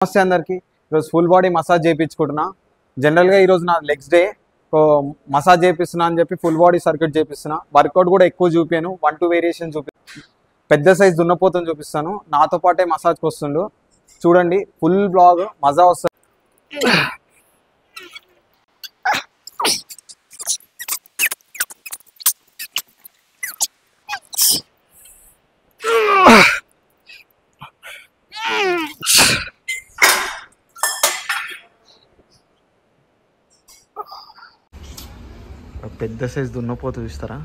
నమస్తే అందరికి ఈరోజు ఫుల్ బాడీ మసాజ్ చేయించుకుంటున్నా. జనరల్గా ఈరోజు నా లెగ్స్ డే, సో మసాజ్ చేపిస్తున్నా అని చెప్పి ఫుల్ బాడీ సర్క్యూట్ చేపిస్తున్నా. వర్కౌట్ కూడా ఎక్కువ చూపాను, 1-2 వేరియేషన్ పెద్ద సైజ్ దున్నపోతని చూపిస్తాను. నాతో పాటే మసాజ్కి వస్తుండు, చూడండి. ఫుల్ బ్లాగ్ మజా వస్తుంది. పెద్ద సైజ్ దున్నపోతు చూస్తారా,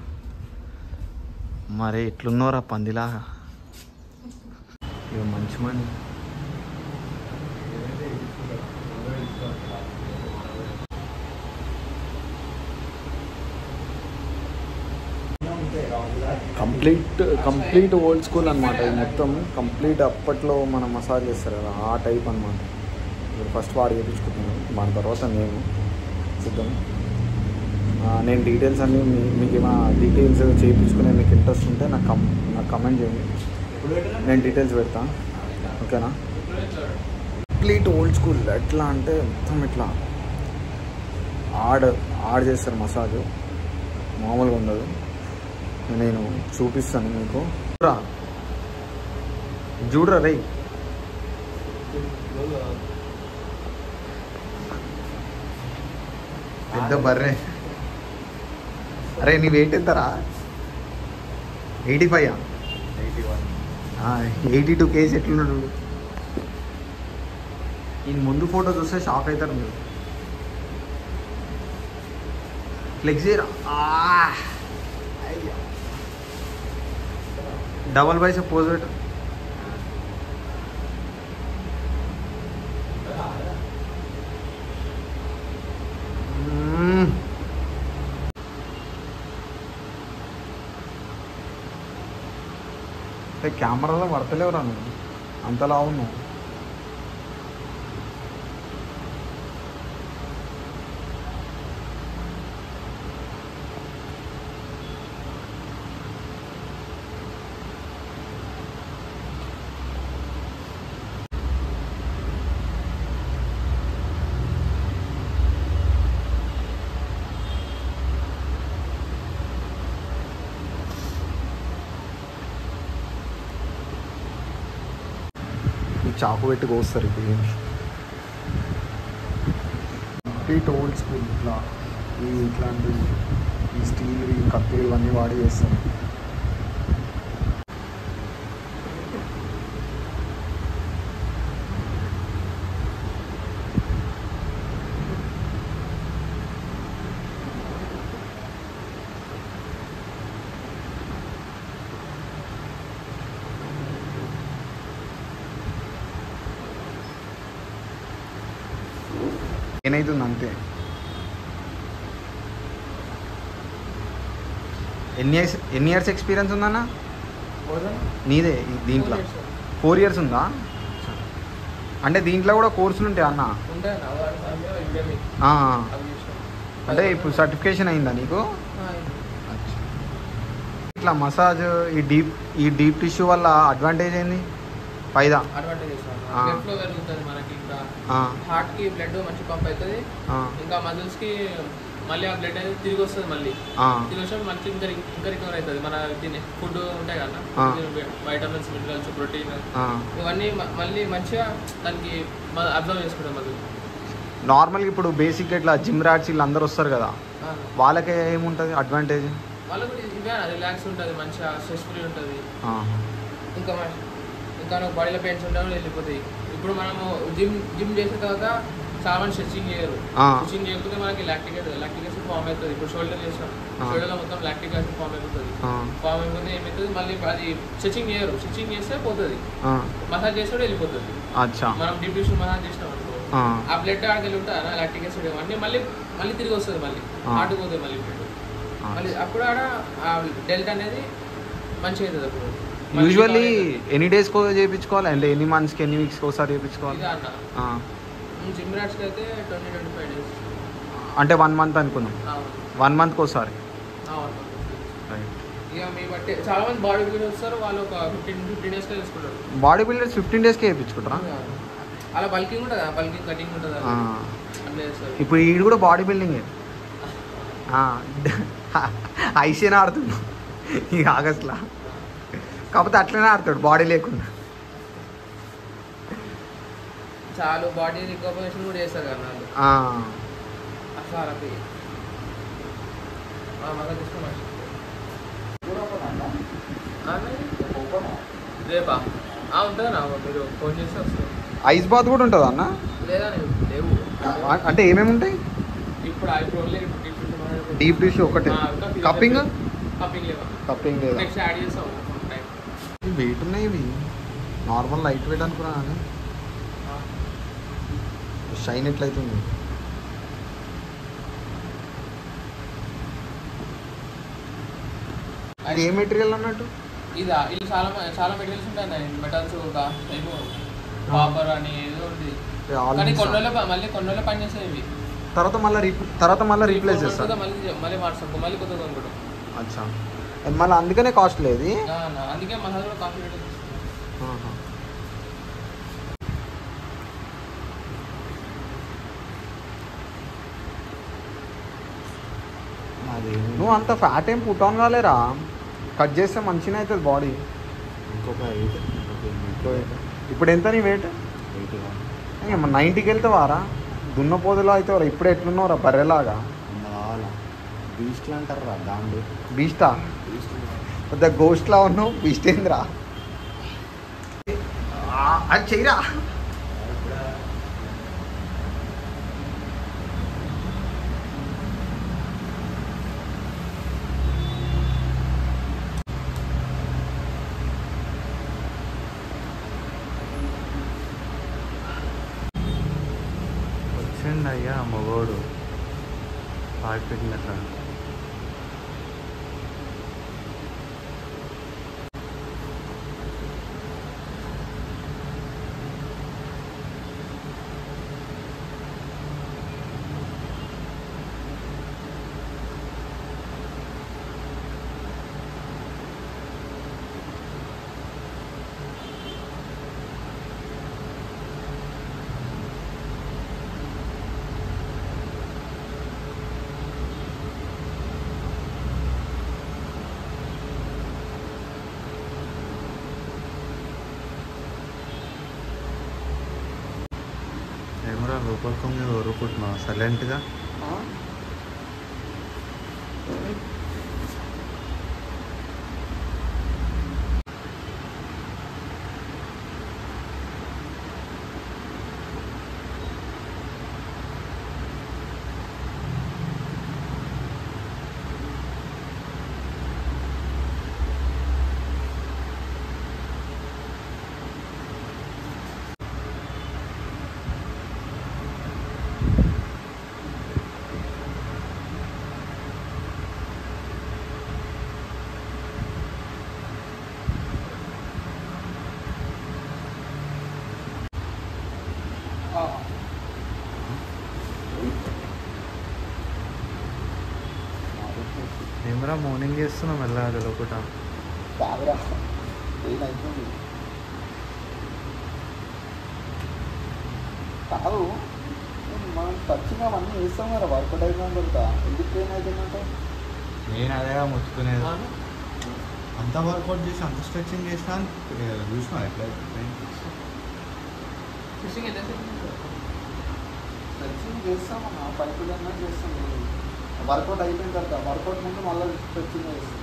మరి ఎట్లున్నారా పందిలాగా. ఇక మంచి మని కంప్లీట్ ఓల్డ్ స్కూల్ అనమాట. ఇది మొత్తం కంప్లీట్ అప్పట్లో మనం మసాజ్ చేస్తారు కదా, ఆ టైప్ అనమాట. ఇప్పుడు ఫస్ట్ వాడు చేయించుకుంటున్నాను, దాని తర్వాత నేను చూద్దాం. నేను డీటెయిల్స్ అన్నీ మీకు ఏమైనా డీటెయిల్స్ చేయించుకునే మీకు ఇంట్రెస్ట్ ఉంటే నాకు కమెంట్ చేయండి, నేను డీటెయిల్స్ పెడతాను. ఓకేనా? Complete old school. ఎట్లా అంటే మొత్తం ఇట్లా ఆడ్ చేస్తారు మసాజ్, మామూలుగా ఉండదు. నేను చూపిస్తాను మీకు. చూడరా రై, పెద్ద బర్రే. అరే నీ వెయిట్ ఎంతరా? 85? 82 kg. ఎట్లున్నాడు ఈ ముందు ఫోటో చూస్తే షాక్ అవుతారు మీరు. ఫ్లెక్స్ చేయరా, డబల్ బైసెప్ పోజ్ పెట్టు. కెమెరాలో పడతలేవురా నువ్వు, అంతలా ఉన్నావు. చాకు పెట్టి కోస్తారు. ఇప్పుడు కంప్లీట్ ఓల్డ్ స్కూల్. ఇట్లాంటి ఈ స్టీల్, ఈ కత్తులు ఇవన్నీ వాడి చేస్తారు. ఏనైతుంది అంతే. ఎన్ని ఇయర్స్ ఎక్స్పీరియన్స్ ఉందన్న నీదే దీంట్లో? 4 years ఉందా? అంటే దీంట్లో కూడా కోర్సులు ఉంటాయి అన్న? అంటే ఇప్పుడు సర్టిఫికేషన్ అయిందా నీకు? ఇట్లా మసాజ్ ఈ డీప్ టిష్యూ వల్ల అడ్వాంటేజ్ ఏంది? ఫైదా హార్ట్ కి బ్లడ్ మంచి పంప్ అవుతుంది, ఇంకా మజిల్స్ కి మళ్ళీ ఆ బ్లడ్ అనేది తిరిగి వస్తుంది. మళ్ళీ తిరిగి వచ్చి మంచి ఇంకా రికవర్ అవుతుంది. మన తినే ఫుడ్ ఉంటాయి కదా, వైటమిన్స్, మినరల్స్, ప్రోటీన్, ఇవన్నీ మళ్ళీ మంచిగా దానికి అబ్జర్వ్ చేసుకుంటాం. మళ్ళీ నార్మల్గా ఇప్పుడు బేసిక్గా ఇట్లా జిమ్ ర్యాట్స్ వీళ్ళు అందరూ వస్తారు కదా, వాళ్ళకి ఏముంటుంది అడ్వాంటేజ్? వాళ్ళకి ఇవే రిలాక్స్ ఉంటుంది, మంచిగా స్ట్రెస్ ఫ్రీ ఉంటుంది. ఇంకా బాడీలో పెయిన్స్ ఉండడం వెళ్ళిపోతాయి. ఇప్పుడు మనము జిమ్ చేసిన తర్వాత చాలా మంది స్ట్రెచింగ్ చేయరు. స్ట్రెచింగ్ చేయకపోతే మనకి లాక్టిక్ యాసిడ్ ఫామ్ అవుతుంది. ఇప్పుడు షోల్డర్ చేస్తాం, షోల్డర్లో మొత్తం లాక్టిక్ యాసిడ్ ఫామ్ అయిపోతుంది. ఫామ్ అయిపోతే ఏమవుతుంది, మళ్ళీ అది స్ట్రెచింగ్ చేయరు. స్ట్రెచింగ్ చేస్తే పోతుంది, మసాజ్ చేస్తే వెళ్ళిపోతుంది. మనం డీప్ టిష్యూ మసాజ్ చేసినాం అనుకో, ఆ బ్లడ్ ఆడికి ఉంటుంది లాక్టిక్ యాసిడ్ అన్నీ మళ్ళీ తిరిగి వస్తుంది. మళ్ళీ హార్ట్కి పోతుంది మళ్ళీ బ్లడ్. మళ్ళీ అప్పుడు ఆడ ఆ డెల్ట్ అనేది మంచిగా అవుతుంది. అప్పుడు యూజువల్లీ ఎన్ని డేస్ కో చేయించుకోవాలి, అంటే ఎన్ని మంత్స్కి ఎన్ని వీక్స్కి ఒకసారి చేయించుకోవాలి? జిమ్ ర్యాట్స్కి అయితే 20-25 days, అంటే 1 month అనుకుందాం. 1 monthకి ఒకసారి. ఇక మీ బట్టి చాలా మంది బాడీ బిల్డర్స్ వస్తారు, వాళ్ళు ఒక 15 days తీసుకుంటారు. Body builders 15 days వేయించుకుంటారా? అలా బల్కింగ్ ఉంటుంది, బల్కింగ్ కటింగ్ ఉంటుంది అట్లా చేస్తారు. ఇప్పుడు ఈడు కూడా బాడీ బిల్డింగ్ ఐసీని ఆడుతున్నాడు ఇక ఆగస్ట్లా, కాకపోతే అట్లనే ఆడతాడు బాడీ లేకుండా. చాలు బాడీ రికవరేషన్ కూడా చేస్తారు కదా వాళ్ళు అట్లా వాళ్ళకి మళ్ళీ తీసుకోవాలి. రేపా ఉంటుంది నా, మీరు ఫోన్ చేస్తే వస్తుంది. ఐస్ బాత్ కూడా ఉంటుందా అన్న? లేదా లేవు. అంటే ఏమేమి ఉంటాయి ఇప్పుడు డీప్ డిష్ ఒకటే, కప్పింగ్ కప్పింగ్ లేవా? కప్పింగ్ లేదా? నెక్స్ట్ యాడ్ చేస్తాం టైం. వెయిట్ ఉన్నాయి ఇవి, నార్మల్ లైట్ వెయిట్ అనుకున్నా కానీ షైన్ ఎట్లయితుంది. అది ఏ మెటీరియల్ అన్నట్టు? ఇదా ఇది చాలా చాలా మెటీరియల్స్ ఉంటాయి, మెటల్స్ ఏమో కాపర్ అని ఏదో ఉంది, కానీ కొన్ని పని చేస్తాయి ఇవి. తర్వాత మళ్ళీ రీప్లేస్ చేస్తారు, మళ్ళీ మార్చాం, మళ్ళీ కొత్తగా కొనుక్కోవడం. అచ్చా, మళ్ళీ అందుకనే కాస్ట్ లేదు. అందుకే మన కూడా కాస్ట్ పెట్టేది. నువ్వు అంత ఫ్యాట్ ఏం పుట్ ఆన్ కాలేరా, కట్ చేస్తే మంచిగా అవుతుంది బాడీ. ఇంకొక 8. ఇప్పుడు ఎంత నీ వెయిట్? 90కి వెళ్తావారా? దున్నపోతులో అయితే వారా ఇప్పుడు ఎట్లున్నావురా బర్రెలాగా? బీస్ట్లు అంటారు రా దాండు. బీస్టా? పెద్ద గోస్ట్లా ఉన్నావు, బీస్ట్ ఏంద్రా? అది చెయ్యరా. వచ్చిండి అయ్యా మగోడు పాడిపెట్టినట్లా. ఏమరా రూపకం మీద ఊరుకుంటున్నావు సైలెంట్గా? ఏమరా మార్నింగ్ చేస్తున్నాం వెళ్ళాలి ఒకట కాదు, మనం ఖచ్చితంగా అవన్నీ వేస్తాం కదా వర్కౌట్ అయినా కొడతా. ఎందుకు ఏమైతుందంటే నేను అదేగా ముచ్చుకునేది. అంత వర్కౌట్ చేసి అంత స్ట్రెచ్చింగ్ చేసినా చూసినా ఎట్లా స్ట్రెచ్చింగ్ చేస్తామన్నా, పైపులన్నా చేస్తాం. వర్కౌట్ అయిపోయిన తర్వాత వర్కౌట్ ముందు మళ్ళీ స్ట్రెచ్చింగ్ చేస్తాం.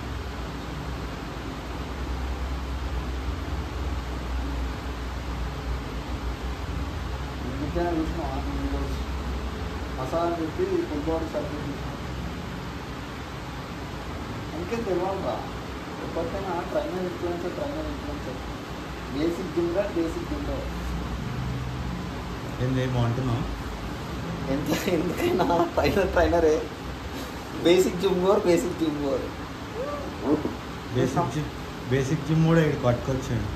ఎందుకైనా చూసినా మసాలా చెప్పి ఫుల్ బాడీ సర్జరీ చూసినా. ఇంకేం తెలియాలిరా, ఎప్పటికైనా ట్రైనర్ ఇన్ఫ్లుయెన్సర్ బేసిక్ జిమ్ రా, బేసిక్ జిమ్ రా. ఏమో అంటున్నావు? ఎందుకైనా ట్రైనరే. బేసిక్ జిమ్ గోర్, బేసిక్ జిమ్ గోర్. బేసిక్ జిమ్ కూడా ఇక్కడ పట్టుకొచ్చాడు.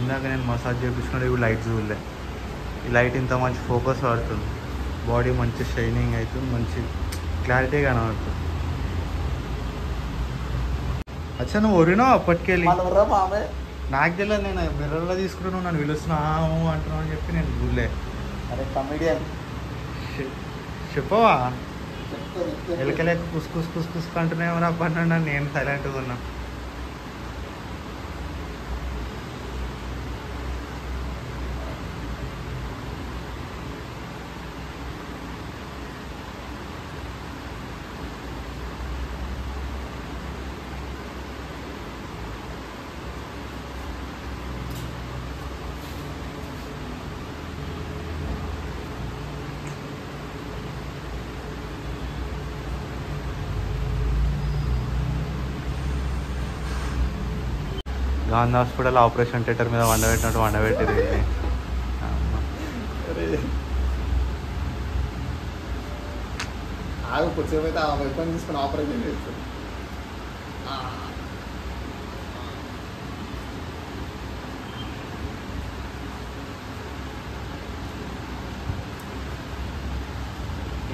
ఇందాక నేను మసాజ్ చేయించుకుంటే ఇవి లైట్ చూడలే. ఈ లైట్ ఇంత మంచి ఫోకస్ పడుతుంది, బాడీ మంచి షైనింగ్ అవుతుంది, మంచి క్లారిటీ కనబడుతుంది. అచ్చా నువ్వు ఒరినావు అప్పటికెళ్ళి? మామే నాకు తెలియదు, నేను మిర్రర్లో తీసుకుంటున్నావు నన్ను పిలుస్తున్నావు అంటున్నావు అని చెప్పి నేను చూడలే. అరే కమెడియన్ చెప్పవా? ఎలకలేక కుస్ అంటున్నావు రా పన్నాడు, నేను సైలెంట్గా ఉన్నా. గాంధీ హాస్పిటల్ ఆపరేషన్ థియేటర్ మీద వండబెట్టినట్టు వండబెట్టింది. ఆగు కొద్దిసేపు అయితే ఆ వెపన్ తీసుకుని ఆపరేషన్ చేస్తారు.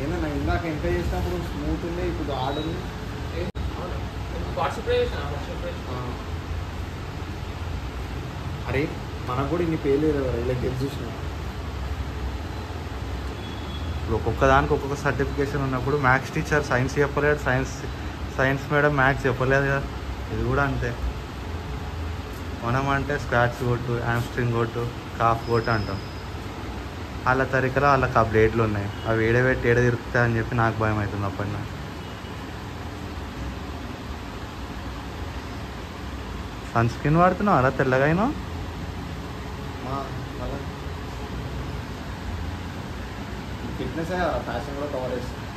ఏదన్నా ఇందాక ఎంత చేసినప్పుడు స్మూత్ ఉంది, ఇప్పుడు హార్డ్ ఉంది. అరే మనకు కూడా ఇన్ని పేర్లేదు కదా ఇలా చూసిన. ఇప్పుడు ఒక్కొక్క దానికి ఒక్కొక్క సర్టిఫికేషన్ ఉన్నప్పుడు మ్యాథ్స్ టీచర్ సైన్స్ చెప్పలేడు, సైన్స్ మేడం మ్యాథ్స్ చెప్పలేదు కదా. ఇది కూడా అంతే. మనం అంటే స్క్వాట్స్ కొట్టు, హ్యామ్స్ట్రింగ్ కొట్టు, కాఫ్ కొట్టు అంటాం. వాళ్ళ తరికలో వాళ్ళకి ఆ బ్లేడ్లు ఉన్నాయి, అవి ఏడబెట్టి ఏడ తిరుగుతాయని చెప్పి నాకు భయం అవుతుంది అప్పటి నాకు. సన్ స్క్రీన్ వాడుతున్నావు అలా తెల్లగా అయినా? ఫిట్నెస్ ఫ్యాషన్ కూడా కవర్ చేస్తుంది.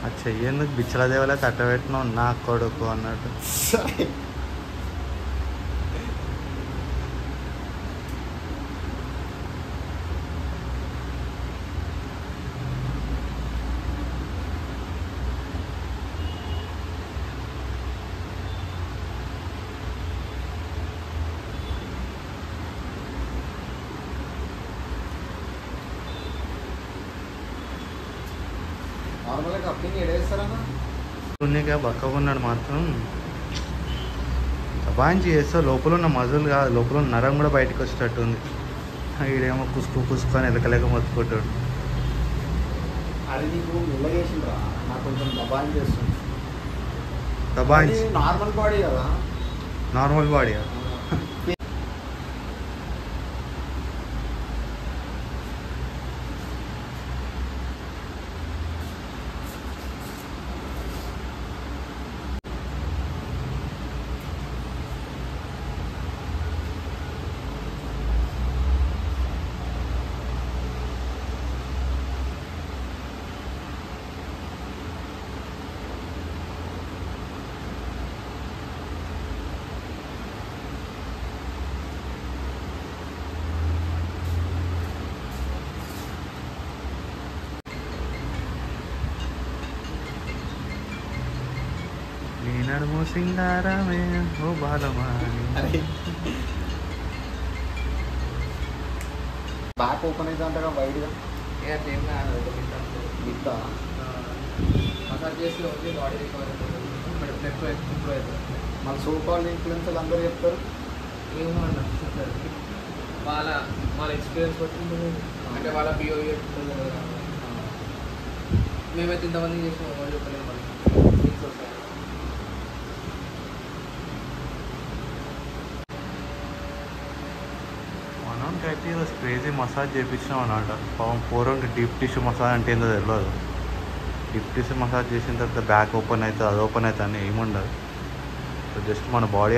ఆ చెయ్యేందుకు బిచ్చల దేవలే తట్టబెట్టినావు నా కొడుకు అన్నట్టు. నార్మల్గా కప్పింగ్ ఎడేస్తారన్నా ఉన్నిగా బక్కగా ఉన్నాడు మాత్రం దబాయించి చేస్తే లోపల ఉన్న మజులు కాదు, లోపల ఉన్న నరం కూడా బయటకు వచ్చేటట్టు ఉంది. ఈడేమో కుసుకొని ఎలకలేక మొత్తుకుంటాడు. అది నీకు మెల్ల చేసిండ్రా, నాకు కొంచెం దబాయించి చేస్తుంది. దబాయించి నార్మల్ బాడీ కదా. నార్మల్ బాడీ నడుము సింగారమే ఓ బాలమా. బ్యాక్ ఓపెన్ అయితే అంతగా వైడ్గా గిట్ట మసాజ్ చేసి ఓన్లీ బాడీ రికవర్ అవుతుంది, ఎక్కువ అవుతుంది. మన సో కాల్డ్ ఇన్ఫ్లుయెన్సర్లు అందరూ చెప్తారు ఏమో అన్న చెప్తారు వాళ్ళ వాళ్ళ ఎక్స్పీరియన్స్ బట్టి, అంటే వాళ్ళ బిహేవియర్ మేమైతే ఇంతమంది చేసిన వాళ్ళు చెప్పలేము. మళ్ళీ మనోనికి అయితే ఈరోజు క్రేజీ మసాజ్ చేయించినాం అన్నమాట. పాపం పూర్వంకి డీప్ టిష్యూ మసాజ్ అంటే ఏందో తెలియదు. డీప్ టిష్యూ మసాజ్ చేసిన తర్వాత బ్యాక్ ఓపెన్ అవుతుంది, అది ఓపెన్ అవుతుంది అని ఏముండదు. జస్ట్ మన బాడీ